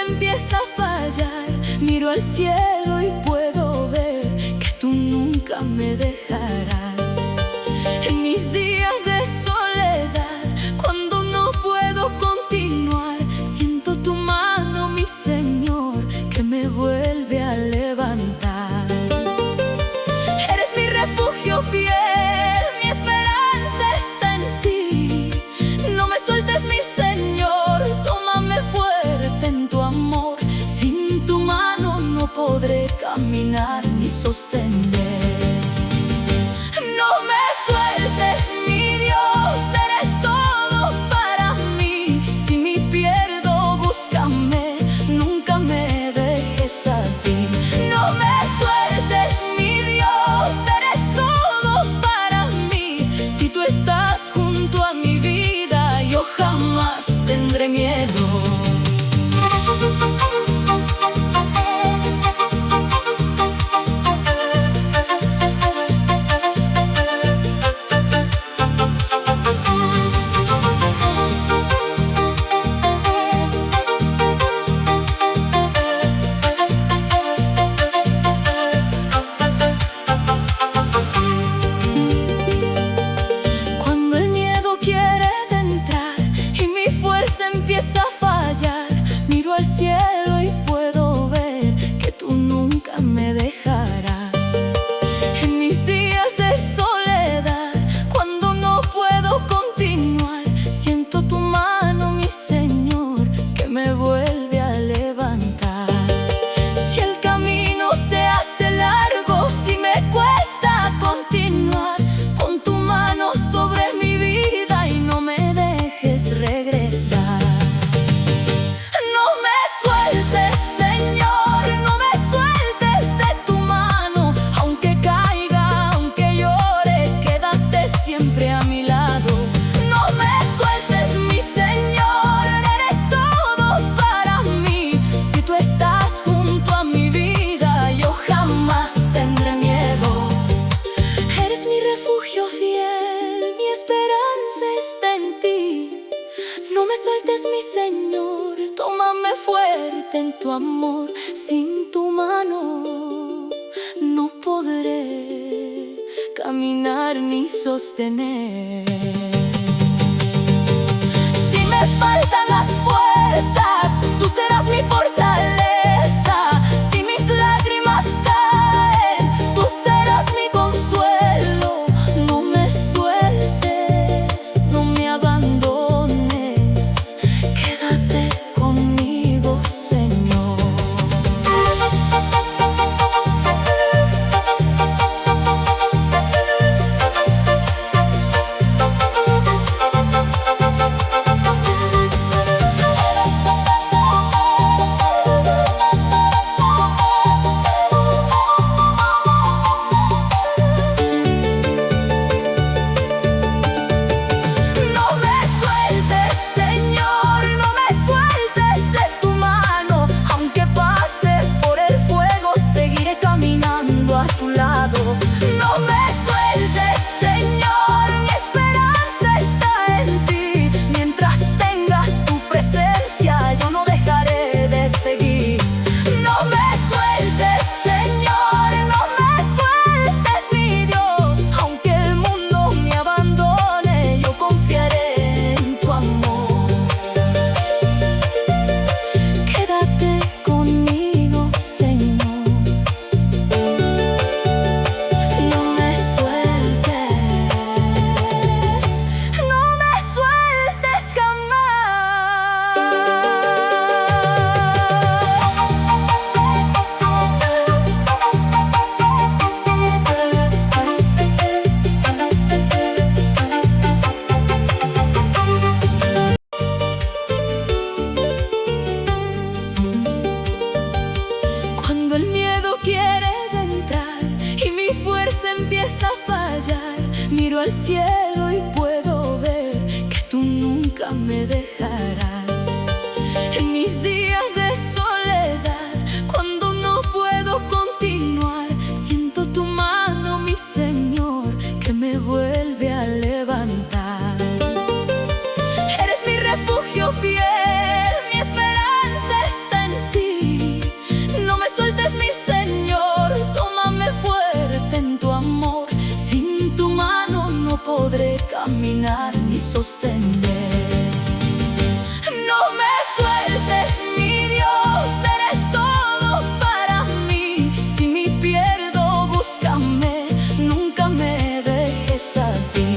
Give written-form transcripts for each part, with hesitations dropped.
empieza a fallar, miro al cielo y puedo ver que tú nunca me dejarás. En mis días de soledad, cuando no puedo continuar, siento tu mano, mi Señor, que me vuelve a levantar. Eres mi refugio fiel, mi esperanza está en ti. No me sueltes, mi Señor, tómame fuerte en tu amor. Sin tu mano no podré caminar ni sostener. No me sueltes, mi Dios, eres todo para mí. Si me pierdo, búscame, nunca me dejes así. No me sueltes, mi Dios, eres todo para mí. Si tú estás junto a mi vida, yo jamás tendré miedo. Empieza a fallar, miro al cielo y puedo ver que tú nunca me dejarás. En mis días de soledad, cuando no puedo continuar, siento tu mano, mi Señor, que me vuelve a levantar. Si el camino se hace largo, si me cuesta continuar, pon tu mano sobre mi vida y no me dejes regresar. Siempre a mi lado, no me sueltes, mi Señor, eres todo para mí. Si tú estás junto a mi vida, yo jamás tendré miedo. Eres mi refugio fiel, mi esperanza está en ti. No me sueltes, mi Señor, tómame fuerte en tu amor. Sin tu mano no podré caminar ni sostener. Si me faltan las fuerzas, tú serás mi fortaleza. Si mis lágrimas caen, tú serás mi consuelo. No me sueltes, no me abandones, quédate conmigo, Señor. No me sueltes, Señor, mi esperanza está en ti. Mientras tenga tu presencia, yo no dejaré de seguir. No me sueltes, Señor, no me sueltes, mi Dios. Aunque el mundo me abandone, yo confiaré en tu amor. Quédate conmigo, Señor. Quiere entrar y mi fuerza empieza a fallar, miro al cielo y puedo ver que tú nunca me dejarás. En mis días de soledad, cuando no puedo continuar, siento tu mano, mi Señor, que me vuelve a levantar. Eres mi refugio fiel, mi esperanza está en caminar ni sostener. No me sueltes, mi Dios, eres todo para mí. Si me pierdo, búscame, nunca me dejes así.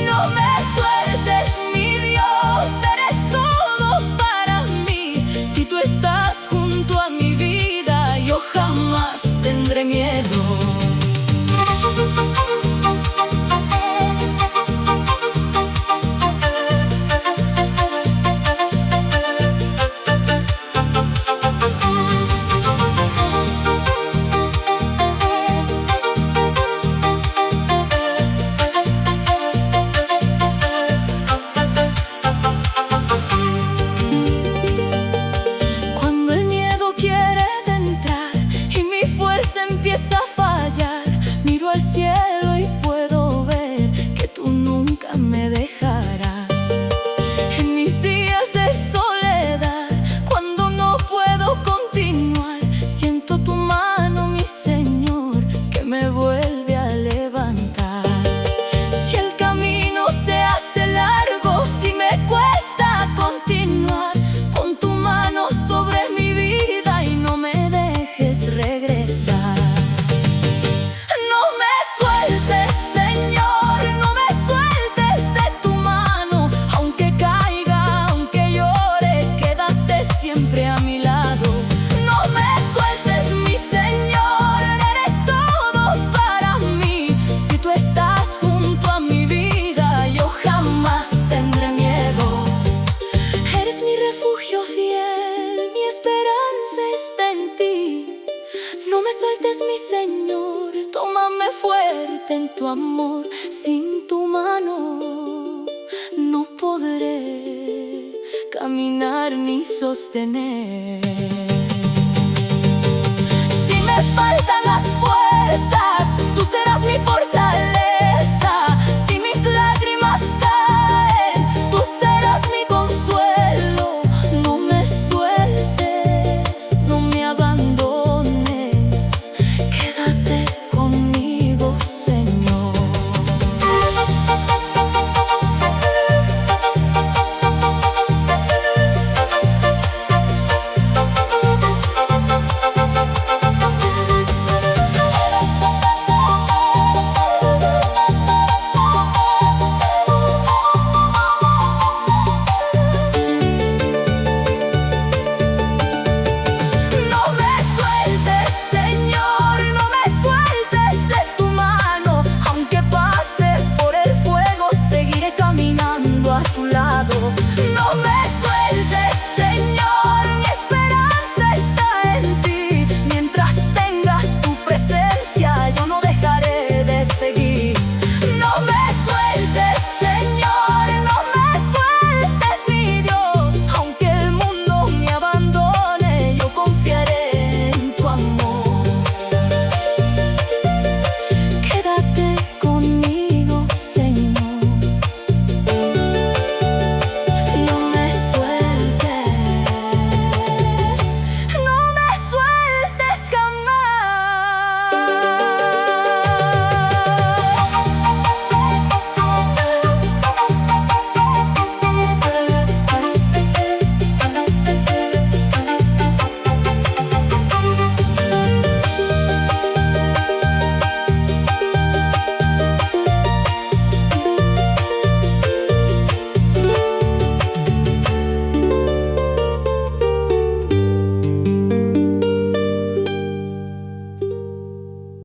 No me sueltes, mi Dios, eres todo para mí. Si tú estás junto a mi vida, yo jamás tendré miedo. Empieza a fallar, miro al cielo y puedo ver que tú nunca me dejarás. En mis días de soledad, cuando no puedo continuar, siento tu mano, mi Señor, que me vuelve a levantar. Si el camino se hace largo, si me cuesta continuar, pon tu mano sobre mi vida y no me dejes regresar. Siempre a mi lado, no me sueltes, mi Señor, eres todo para mí. Si tú estás junto a mi vida, yo jamás tendré miedo. Eres mi refugio fiel, mi esperanza está en ti. No me sueltes, mi Señor, tómame fuerte en tu amor. Sin tu mano no podré caminar ni sostener.